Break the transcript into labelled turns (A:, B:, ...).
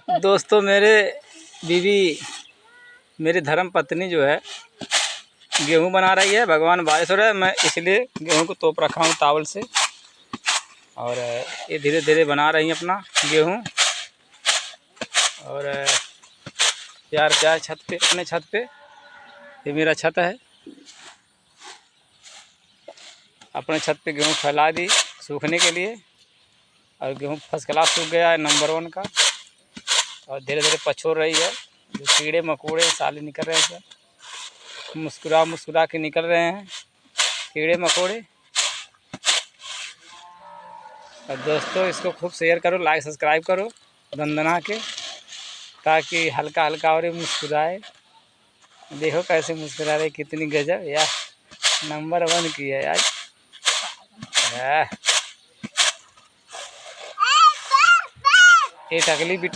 A: दोस्तों बीवी मेरी धर्म पत्नी जो है गेहूं बना रही है। भगवान बारिश हो रहा है, मैं इसलिए गेहूं को तोप रखा हूं तावल से। और ये धीरे धीरे बना रही हैं अपना गेहूं। और प्यार प्यार छत पे, अपने छत पे, ये मेरा छत है, अपने छत पे गेहूं फैला दी सूखने के लिए। और गेहूं फर्स्ट क्लास सूख गया है, नंबर 1 का। और धीरे धीरे पछोड़ रही है। जो कीड़े मकोड़े साले निकल रहे हैं, सब मुस्कुरा मुस्कुरा के निकल रहे हैं कीड़े मकोड़े। और दोस्तों इसको खूब शेयर करो, लाइक सब्सक्राइब करो दंदना के, ताकि हल्का हल्का और मुस्कुराए। देखो कैसे मुस्कुरा रहे, कितनी गजब यार, नंबर 1 की है यार। ये टकली बिटी